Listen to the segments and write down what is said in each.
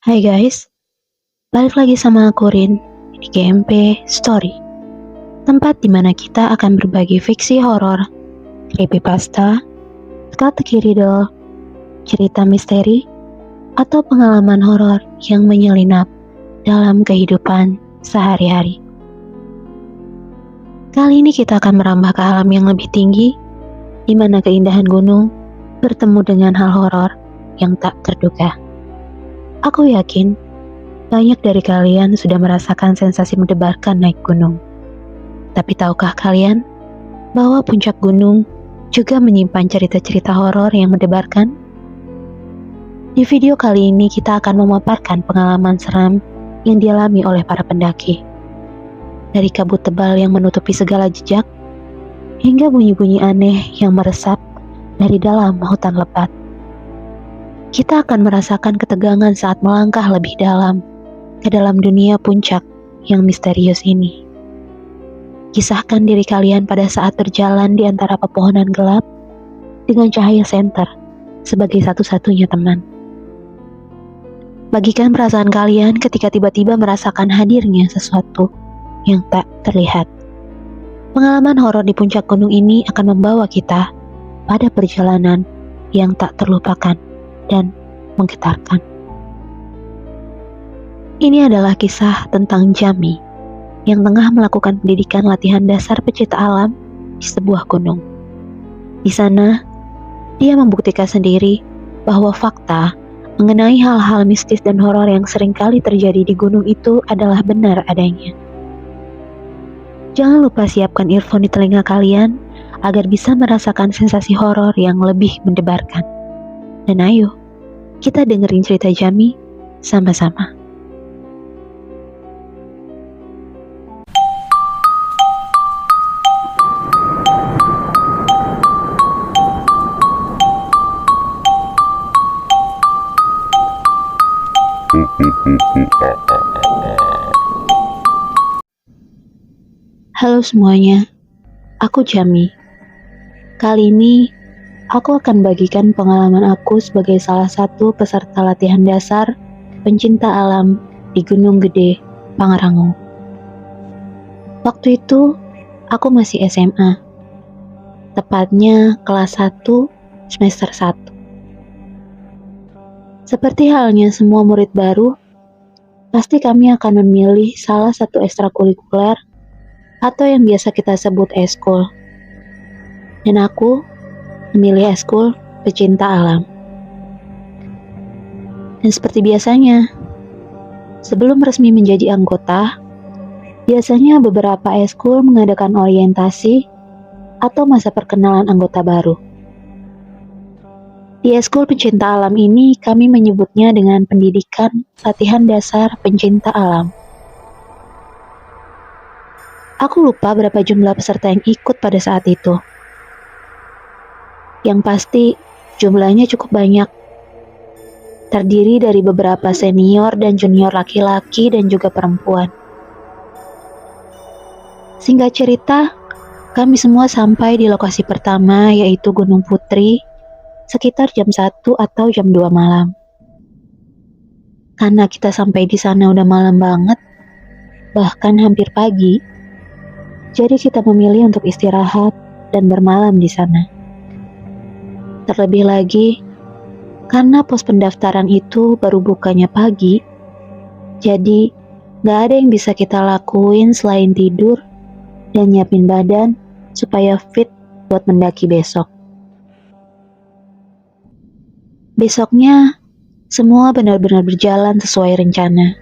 Hai guys, balik lagi sama aku Rin di GMP Story, tempat dimana kita akan berbagi fiksi horor, creepypasta, teka-teki riddle, cerita misteri, atau pengalaman horor yang menyelinap dalam kehidupan sehari-hari. Kali ini kita akan merambah ke alam yang lebih tinggi, di mana keindahan gunung bertemu dengan hal horor yang tak terduga. Aku yakin banyak dari kalian sudah merasakan sensasi mendebarkan naik gunung. Tapi tahukah kalian bahwa puncak gunung juga menyimpan cerita-cerita horor yang mendebarkan? Di video kali ini kita akan memaparkan pengalaman seram yang dialami oleh para pendaki. Dari kabut tebal yang menutupi segala jejak, hingga bunyi-bunyi aneh yang meresap dari dalam hutan lebat. Kita akan merasakan ketegangan saat melangkah lebih dalam ke dalam dunia puncak yang misterius ini. Kisahkan diri kalian pada saat berjalan di antara pepohonan gelap dengan cahaya senter sebagai satu-satunya teman. Bagikan perasaan kalian ketika tiba-tiba merasakan hadirnya sesuatu yang tak terlihat. Pengalaman horor di puncak gunung ini akan membawa kita pada perjalanan yang tak terlupakan dan menggetarkan. Ini adalah kisah tentang Jami yang tengah melakukan pendidikan latihan dasar pecinta alam di sebuah gunung. Di sana, dia membuktikan sendiri bahwa fakta mengenai hal-hal mistis dan horor yang seringkali terjadi di gunung itu adalah benar adanya. Jangan lupa siapkan earphone di telinga kalian agar bisa merasakan sensasi horor yang lebih mendebarkan. Dan ayo, kita dengerin cerita Jami sama-sama. Halo semuanya, aku Jami. Kali ini, aku akan bagikan pengalaman aku sebagai salah satu peserta latihan dasar pencinta alam di Gunung Gede, Pangrango. Waktu itu, aku masih SMA, tepatnya kelas 1, semester 1. Seperti halnya semua murid baru, pasti kami akan memilih salah satu ekstrakurikuler atau yang biasa kita sebut eskul. Dan aku memilih eskul pecinta alam. Dan seperti biasanya, sebelum resmi menjadi anggota, biasanya beberapa eskul mengadakan orientasi atau masa perkenalan anggota baru. Di eskul pencinta alam ini kami menyebutnya dengan pendidikan latihan dasar pencinta alam. Aku lupa berapa jumlah peserta yang ikut pada saat itu. Yang pasti jumlahnya cukup banyak. Terdiri dari beberapa senior dan junior laki-laki dan juga perempuan. Singkat cerita, kami semua sampai di lokasi pertama yaitu Gunung Putri sekitar jam 1 atau jam 2 malam. Karena kita sampai di sana udah malam banget, bahkan hampir pagi, jadi kita memilih untuk istirahat dan bermalam di sana. Terlebih lagi, karena pos pendaftaran itu baru bukanya pagi, jadi gak ada yang bisa kita lakuin selain tidur dan nyiapin badan supaya fit buat mendaki besok. Besoknya, semua benar-benar berjalan sesuai rencana.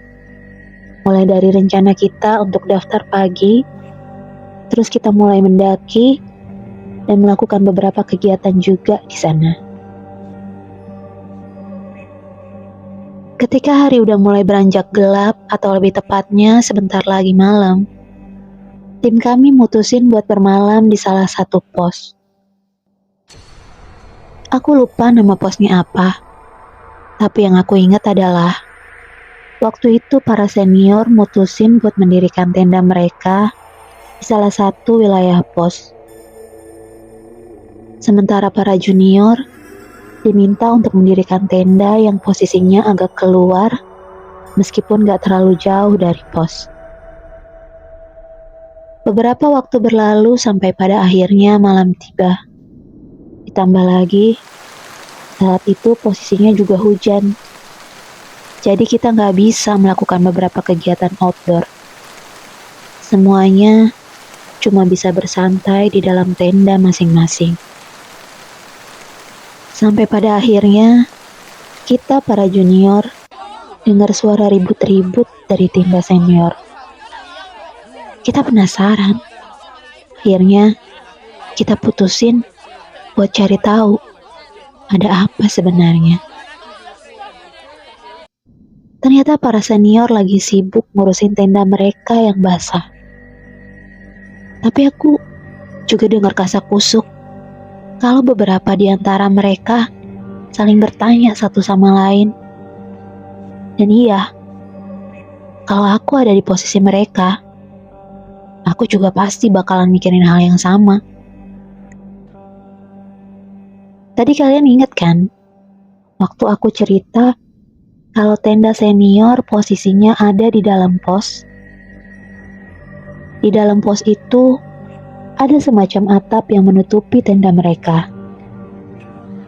Mulai dari rencana kita untuk daftar pagi, terus kita mulai mendaki dan melakukan beberapa kegiatan juga di sana. Ketika hari udah mulai beranjak gelap atau lebih tepatnya sebentar lagi malam, tim kami mutusin buat bermalam di salah satu pos. Aku lupa nama posnya apa, tapi yang aku ingat adalah waktu itu para senior mutusin buat mendirikan tenda mereka di salah satu wilayah pos. Sementara para junior diminta untuk mendirikan tenda yang posisinya agak keluar meskipun gak terlalu jauh dari pos. Beberapa waktu berlalu sampai pada akhirnya malam tiba. Ditambah lagi, saat itu posisinya juga hujan. Jadi kita nggak bisa melakukan beberapa kegiatan outdoor. Semuanya cuma bisa bersantai di dalam tenda masing-masing. Sampai pada akhirnya, kita para junior dengar suara ribut-ribut dari tenda senior. Kita penasaran. Akhirnya, kita putusin buat cari tahu ada apa sebenarnya. Ternyata para senior lagi sibuk ngurusin tenda mereka yang basah. Tapi aku juga dengar kasak-kusuk kalau beberapa di antara mereka saling bertanya satu sama lain. Dan iya, kalau aku ada di posisi mereka, aku juga pasti bakalan mikirin hal yang sama. Tadi kalian ingat kan, waktu aku cerita kalau tenda senior posisinya ada di dalam pos? Di dalam pos itu ada semacam atap yang menutupi tenda mereka.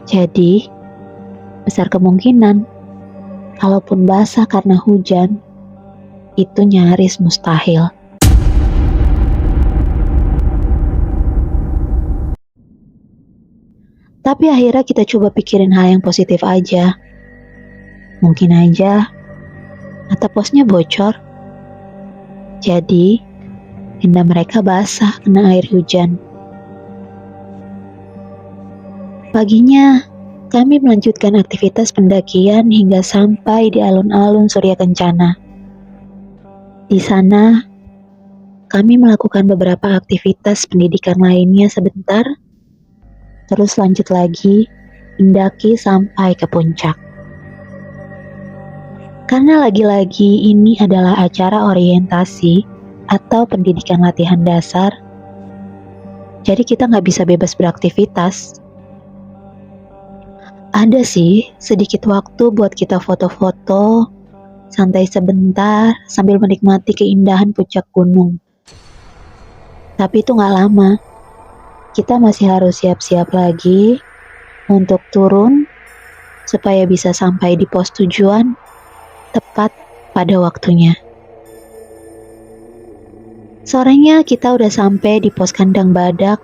Jadi, besar kemungkinan, kalaupun basah karena hujan, itu nyaris mustahil. Tapi akhirnya kita coba pikirin hal yang positif aja. Mungkin aja atap posnya bocor. Jadi, tenda mereka basah kena air hujan. Paginya, kami melanjutkan aktivitas pendakian hingga sampai di alun-alun Surya Kencana. Di sana, kami melakukan beberapa aktivitas pendidikan lainnya sebentar, terus lanjut lagi mendaki sampai ke puncak. Karena lagi-lagi ini adalah acara orientasi atau pendidikan latihan dasar, jadi kita nggak bisa bebas beraktivitas. Ada sih sedikit waktu buat kita foto-foto, santai sebentar sambil menikmati keindahan puncak gunung. Tapi itu nggak lama. Kita masih harus siap-siap lagi untuk turun supaya bisa sampai di pos tujuan tepat pada waktunya. Sorenya kita udah sampai di pos kandang badak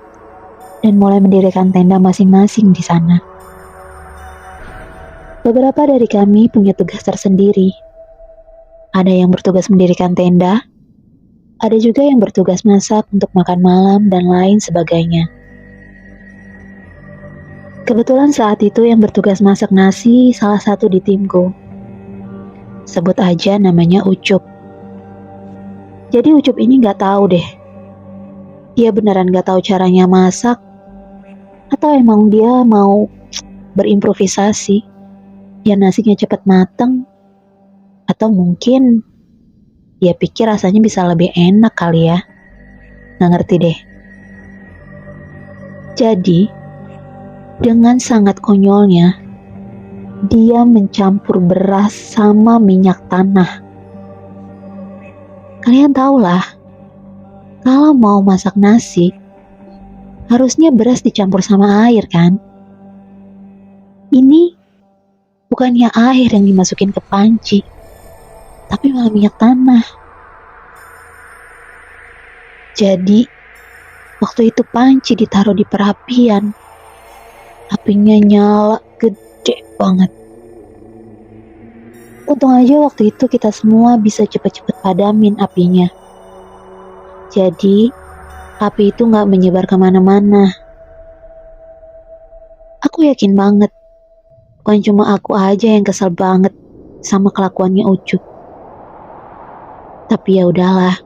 dan mulai mendirikan tenda masing-masing di sana. Beberapa dari kami punya tugas tersendiri. Ada yang bertugas mendirikan tenda, ada juga yang bertugas masak untuk makan malam dan lain sebagainya. Kebetulan saat itu yang bertugas masak nasi salah satu di timku. Sebut aja namanya Ucup. Jadi Ucup ini gak tahu deh. Dia beneran gak tahu caranya masak, atau emang dia mau berimprovisasi biar nasinya cepet mateng, atau mungkin dia pikir rasanya bisa lebih enak kali ya. Gak ngerti deh. Jadi, dengan sangat konyolnya, dia mencampur beras sama minyak tanah. Kalian tahulah, kalau mau masak nasi, harusnya beras dicampur sama air kan? Ini bukannya air yang dimasukin ke panci, tapi malah minyak tanah. Jadi, waktu itu panci ditaruh di perapian, apinya nyala gede banget. Untung aja waktu itu kita semua bisa cepet-cepet padamin apinya. Jadi, api itu gak menyebar kemana-mana. Aku yakin banget, bukan cuma aku aja yang kesel banget sama kelakuannya Ucup. Tapi ya udahlah,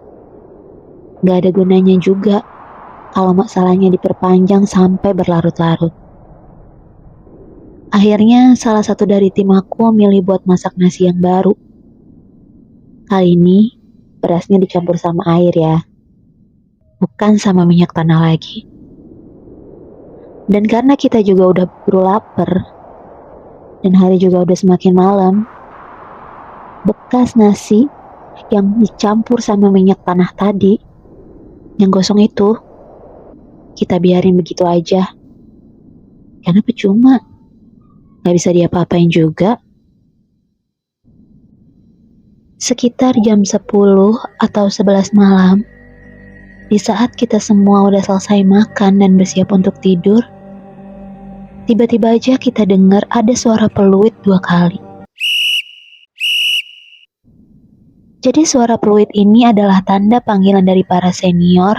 gak ada gunanya juga kalau masalahnya diperpanjang sampai berlarut-larut. Akhirnya salah satu dari tim aku milih buat masak nasi yang baru. Kali ini berasnya dicampur sama air ya, bukan sama minyak tanah lagi. Dan karena kita juga udah buru lapar dan hari juga udah semakin malam, bekas nasi yang dicampur sama minyak tanah tadi, yang gosong itu, kita biarin begitu aja. Karena percuma, gak bisa diapa-apain juga. Sekitar jam 10 atau 11 malam, di saat kita semua udah selesai makan dan bersiap untuk tidur, tiba-tiba aja kita dengar ada suara peluit 2 kali. Jadi suara peluit ini adalah tanda panggilan dari para senior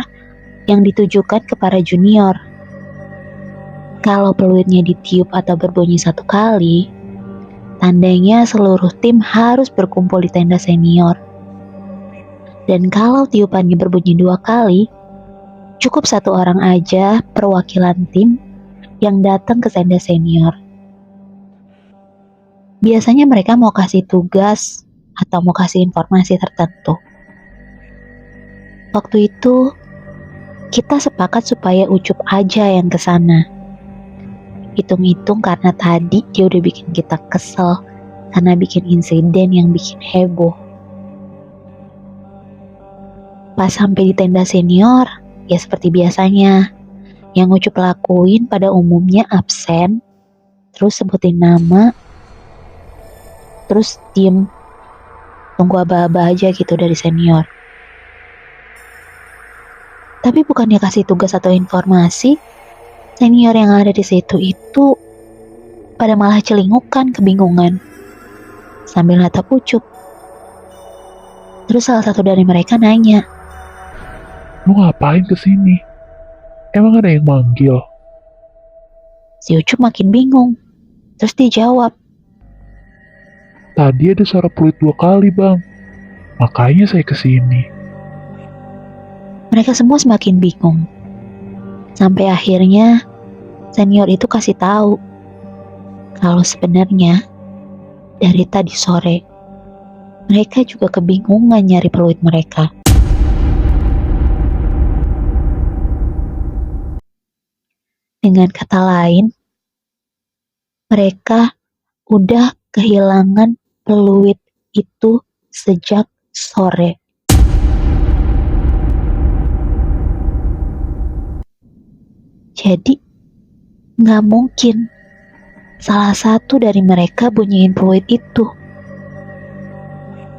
yang ditujukan ke para junior. Kalau peluitnya ditiup atau berbunyi 1 kali, tandanya seluruh tim harus berkumpul di tenda senior. Dan kalau tiupannya berbunyi 2 kali, cukup 1 orang aja perwakilan tim yang datang ke tenda senior. Biasanya mereka mau kasih tugas atau mau kasih informasi tertentu. Waktu itu, kita sepakat supaya Ucup aja yang ke sana. Hitung-hitung karena tadi dia udah bikin kita kesel karena bikin insiden yang bikin heboh. Pas sampai di tenda senior, ya seperti biasanya. Yang Ucup lakuin pada umumnya absen, terus sebutin nama, terus diem, tunggu aba-aba aja gitu dari senior. Tapi bukannya kasih tugas atau informasi, senior yang ada di situ itu pada malah celingukan kebingungan sambil natap Ucup. Terus salah satu dari mereka nanya, "Lu ngapain kesini? Emang ada yang manggil?" si Ucup makin bingung. Terus dia jawab, "Tadi ada suara peluit 2 kali, Bang. Makanya saya kesini." mereka semua semakin bingung. Sampai akhirnya senior itu kasih tahu kalau sebenarnya dari tadi sore mereka juga kebingungan nyari peluit mereka. Dengan kata lain, mereka udah kehilangan peluit itu sejak sore. Jadi, nggak mungkin salah satu dari mereka bunyiin peluit itu.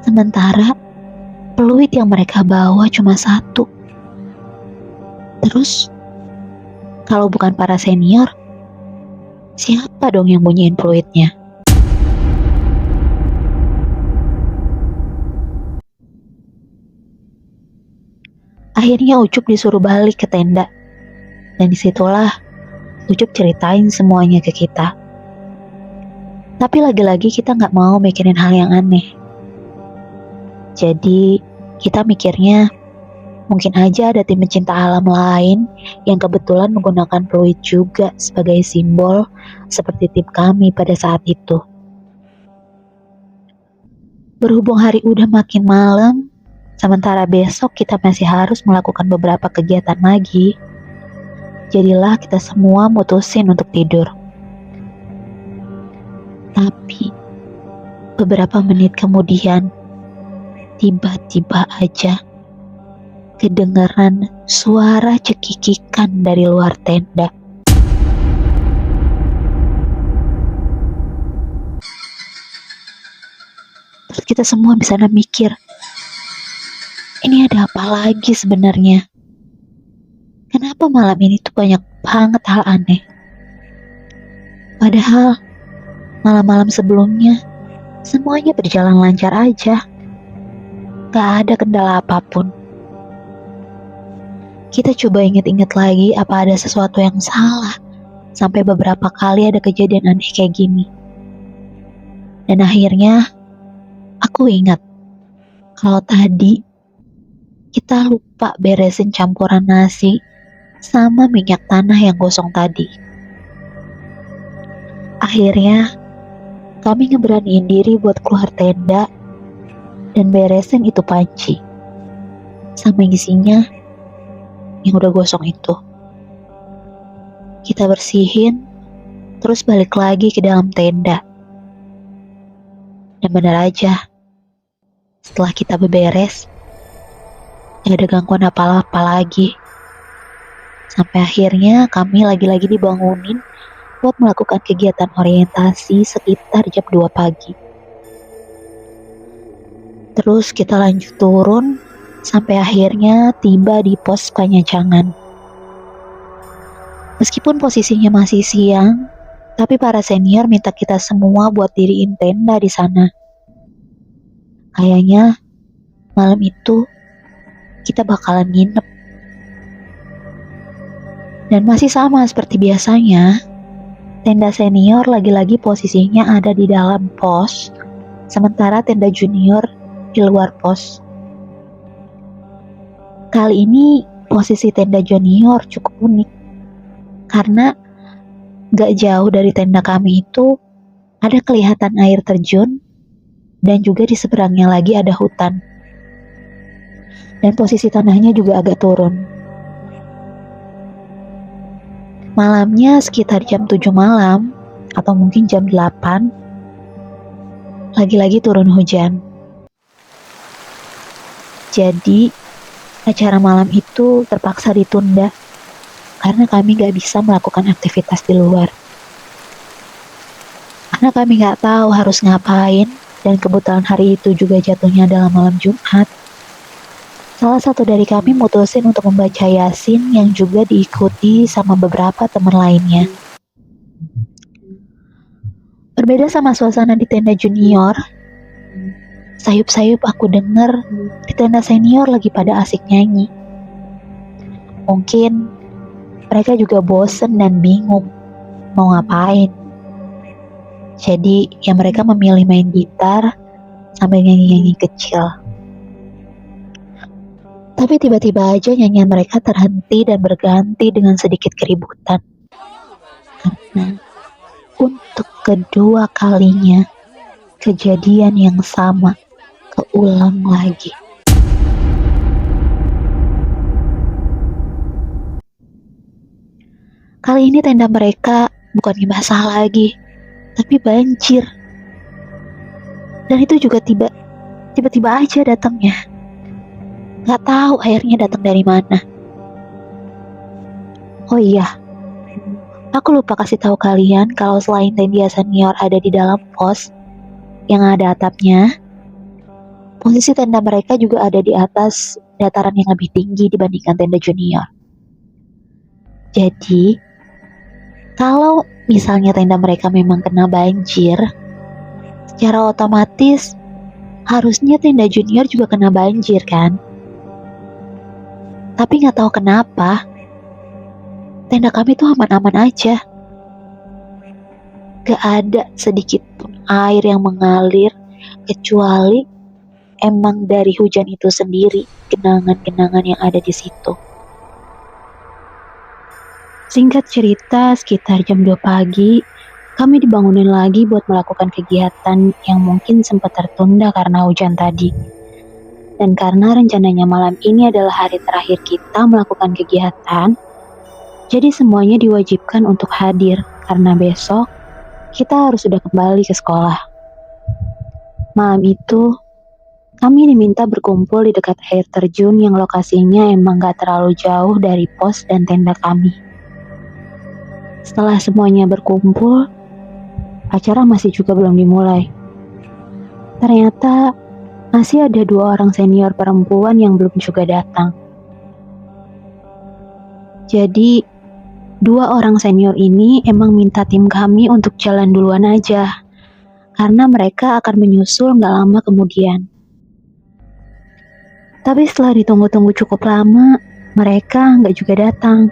Sementara, peluit yang mereka bawa cuma 1. Terus, kalau bukan para senior, siapa dong yang bunyiin peluitnya? Akhirnya Ucup disuruh balik ke tenda. Dan disitulah Ucup ceritain semuanya ke kita. Tapi lagi-lagi kita gak mau mikirin hal yang aneh. Jadi kita mikirnya mungkin aja ada tim pecinta alam lain yang kebetulan menggunakan peluit juga sebagai simbol seperti tim kami pada saat itu. Berhubung hari udah makin malam, sementara besok kita masih harus melakukan beberapa kegiatan lagi, jadilah kita semua mutusin untuk tidur. Tapi beberapa menit kemudian, tiba-tiba aja kedengaran suara cekikikan dari luar tenda. Terus kita semua bisa mikir, ini ada apa lagi sebenarnya? Kenapa malam ini tuh banyak banget hal aneh? Padahal malam-malam sebelumnya semuanya berjalan lancar aja. Gak ada kendala apapun. Kita coba inget-inget lagi apa ada sesuatu yang salah. Sampai beberapa kali ada kejadian aneh kayak gini. Dan akhirnya aku ingat kalau tadi kita lupa beresin campuran nasi sama minyak tanah yang gosong tadi. Akhirnya kami ngeberaniin diri buat keluar tenda dan beresin itu panci sama isinya yang udah gosong itu. Kita bersihin, terus balik lagi ke dalam tenda. Dan benar aja, Setelah kita beberes, gak ada gangguan apa-apa lagi. Sampai akhirnya kami lagi-lagi dibangunin buat melakukan kegiatan orientasi sekitar jam 2 pagi. Terus kita lanjut turun sampai akhirnya tiba di pos Panyacangan. Meskipun posisinya masih siang, tapi para senior minta kita semua buat diriin tenda di sana. Kayaknya malam itu kita bakalan nginep. Dan masih sama seperti biasanya, tenda senior lagi-lagi posisinya ada di dalam pos, sementara tenda junior di luar pos. Kali ini posisi tenda junior cukup unik, karena gak jauh dari tenda kami itu ada kelihatan air terjun, dan juga di seberangnya lagi ada hutan. Dan posisi tanahnya juga agak turun. Malamnya sekitar jam 7 malam, atau mungkin jam 8, lagi-lagi turun hujan. Jadi, acara malam itu terpaksa ditunda, karena kami gak bisa melakukan aktivitas di luar. Karena kami gak tahu harus ngapain, dan kebetulan hari itu juga jatuhnya adalah malam Jumat. Salah satu dari kami mutusin untuk membaca Yasin yang juga diikuti sama beberapa teman lainnya. Berbeda sama suasana di tenda junior, sayup-sayup aku denger di tenda senior lagi pada asik nyanyi. Mungkin mereka juga bosen dan bingung mau ngapain. Jadi ya mereka memilih main gitar sambil nyanyi-nyanyi kecil. Tapi tiba-tiba aja nyanyian mereka terhenti dan berganti dengan sedikit keributan. Karena untuk kedua kalinya kejadian yang sama keulang lagi. Kali ini tenda mereka bukan basah lagi, tapi banjir. Dan itu juga tiba-tiba aja datangnya. Gak tahu airnya datang dari mana. Oh iya, aku lupa kasih tahu kalian kalau selain tenda senior ada di dalam pos yang ada atapnya, posisi tenda mereka juga ada di atas dataran yang lebih tinggi dibandingkan tenda junior. Jadi, kalau misalnya tenda mereka memang kena banjir, secara otomatis harusnya tenda junior juga kena banjir kan? Tapi gak tahu kenapa, tenda kami tuh aman-aman aja. Gak ada sedikit pun air yang mengalir, kecuali emang dari hujan itu sendiri, genangan-genangan yang ada di situ. Singkat cerita, sekitar jam 2 pagi, kami dibangunin lagi buat melakukan kegiatan yang mungkin sempat tertunda karena hujan tadi. Dan karena rencananya malam ini adalah hari terakhir kita melakukan kegiatan, jadi semuanya diwajibkan untuk hadir karena besok kita harus sudah kembali ke sekolah. Malam itu, kami diminta berkumpul di dekat air terjun yang lokasinya emang gak terlalu jauh dari pos dan tenda kami. Setelah semuanya berkumpul, acara masih juga belum dimulai. Ternyata masih ada 2 orang senior perempuan yang belum juga datang. Jadi, 2 orang senior ini emang minta tim kami untuk jalan duluan aja, karena mereka akan menyusul gak lama kemudian. Tapi setelah ditunggu-tunggu cukup lama, mereka gak juga datang.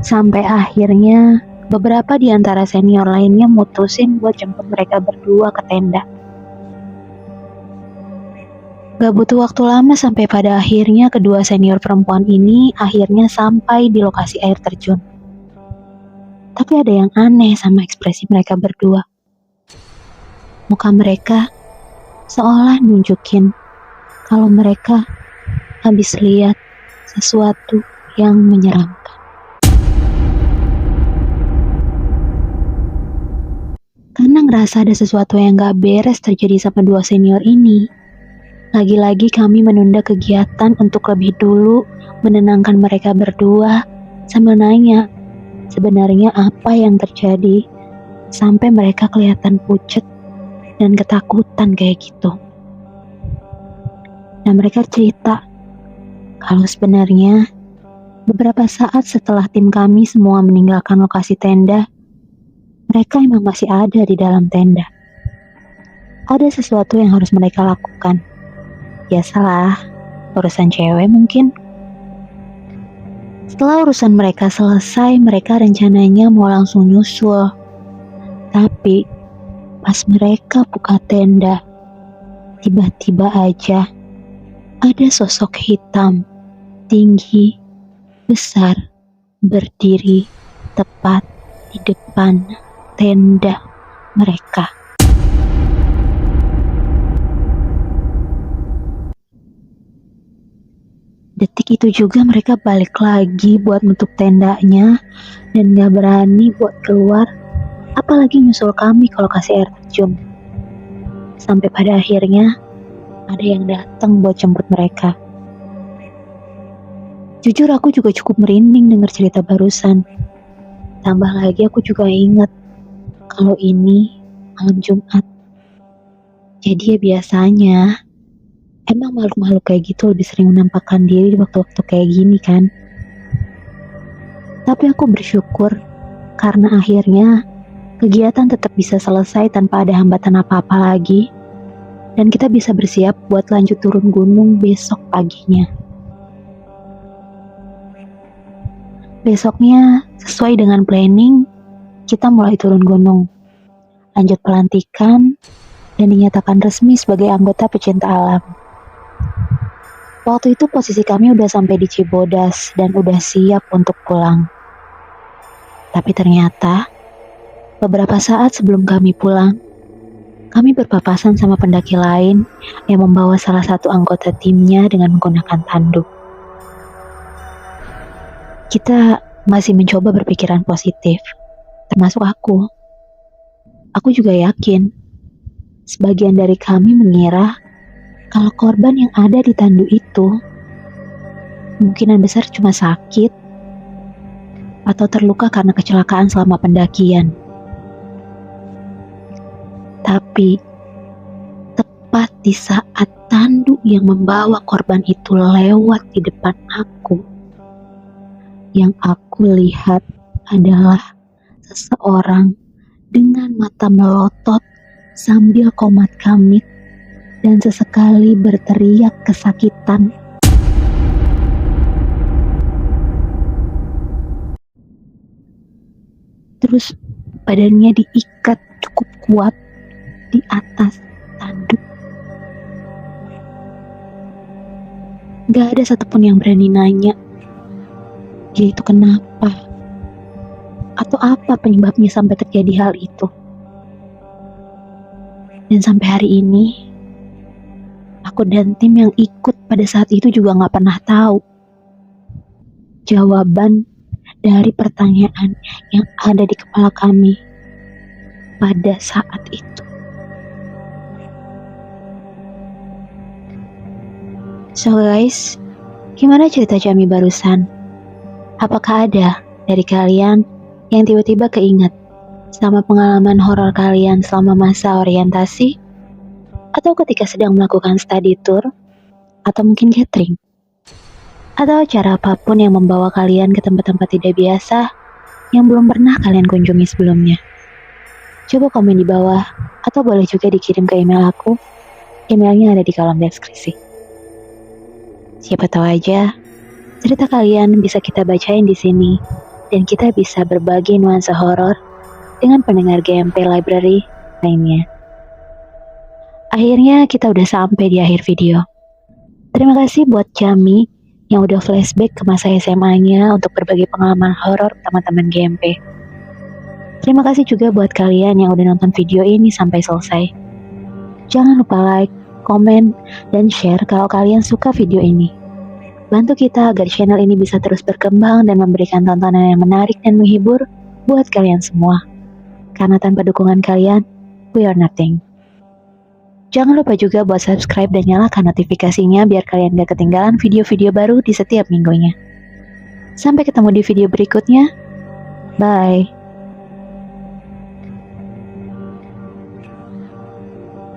Sampai akhirnya, beberapa di antara senior lainnya mutusin buat jemput mereka berdua ke tenda. Gak butuh waktu lama sampai pada akhirnya kedua senior perempuan ini akhirnya sampai di lokasi air terjun. Tapi ada yang aneh sama ekspresi mereka berdua. Muka mereka seolah nunjukin kalau mereka habis lihat sesuatu yang menyeramkan. Karena ngerasa ada sesuatu yang gak beres terjadi sama 2 senior ini, Lagi-lagi kami menunda kegiatan untuk lebih dulu menenangkan mereka berdua sambil nanya sebenarnya apa yang terjadi sampai mereka kelihatan pucat dan ketakutan kayak gitu. Nah, mereka cerita kalau sebenarnya beberapa saat setelah tim kami semua meninggalkan lokasi tenda, mereka emang masih ada di dalam tenda. Ada sesuatu yang harus mereka lakukan. Biasalah, urusan cewek mungkin. Setelah urusan mereka selesai, mereka rencananya mau langsung nyusul. Tapi, pas mereka buka tenda, tiba-tiba aja ada sosok hitam, tinggi, besar, berdiri tepat di depan tenda mereka. Detik itu juga mereka balik lagi buat nutup tendanya dan gak berani buat keluar, apalagi nyusul kami kalau kasih air terjun. Sampai pada akhirnya ada yang datang buat jemput mereka. Jujur aku juga cukup merinding dengar cerita barusan. Tambah lagi aku juga ingat kalau ini malam Jumat. Jadi ya biasanya emang makhluk-makhluk kayak gitu lebih sering menampakkan diri di waktu-waktu kayak gini kan. Tapi aku bersyukur karena akhirnya kegiatan tetap bisa selesai tanpa ada hambatan apa-apa lagi. Dan kita bisa bersiap buat lanjut turun gunung besok paginya. Besoknya, sesuai dengan planning, kita mulai turun gunung. Lanjut pelantikan, dan dinyatakan resmi sebagai anggota pecinta alam. Waktu itu posisi kami udah sampai di Cibodas dan udah siap untuk pulang. Tapi ternyata, beberapa saat sebelum kami pulang, kami berpapasan sama pendaki lain yang membawa salah satu anggota timnya dengan menggunakan tanduk. Kita masih mencoba berpikiran positif, termasuk aku. Aku juga yakin, sebagian dari kami mengira kalau korban yang ada di tanduk itu kemungkinan besar cuma sakit atau terluka karena kecelakaan selama pendakian. Tapi, tepat di saat tanduk yang membawa korban itu lewat di depan aku, yang aku lihat adalah seseorang dengan mata melotot sambil komat kamit dan sesekali berteriak kesakitan. Terus badannya diikat cukup kuat di atas tanduk. Gak ada satupun yang berani nanya dia itu kenapa atau apa penyebabnya sampai terjadi hal itu. Dan sampai hari ini aku dan tim yang ikut pada saat itu juga gak pernah tahu jawaban dari pertanyaan yang ada di kepala kami pada saat itu. So guys, gimana cerita Jami barusan? Apakah ada dari kalian yang tiba-tiba keinget sama pengalaman horor kalian selama masa orientasi? Atau ketika sedang melakukan study tour? Atau mungkin gathering? Atau acara apapun yang membawa kalian ke tempat-tempat tidak biasa yang belum pernah kalian kunjungi sebelumnya? Coba komen di bawah, atau boleh juga dikirim ke email aku. Emailnya ada di kolom deskripsi. Siapa tahu aja, cerita kalian bisa kita bacain di sini, dan kita bisa berbagi nuansa horor dengan pendengar GMP Library lainnya. Akhirnya kita udah sampai di akhir video. Terima kasih buat Jami yang udah flashback ke masa SMA-nya untuk berbagi pengalaman horor teman-teman GMP. Terima kasih juga buat kalian yang udah nonton video ini sampai selesai. Jangan lupa like, komen, dan share kalau kalian suka video ini. Bantu kita agar channel ini bisa terus berkembang dan memberikan tontonan yang menarik dan menghibur buat kalian semua. Karena tanpa dukungan kalian, we are nothing. Jangan lupa juga buat subscribe dan nyalakan notifikasinya biar kalian gak ketinggalan video-video baru di setiap minggunya. Sampai ketemu di video berikutnya. Bye.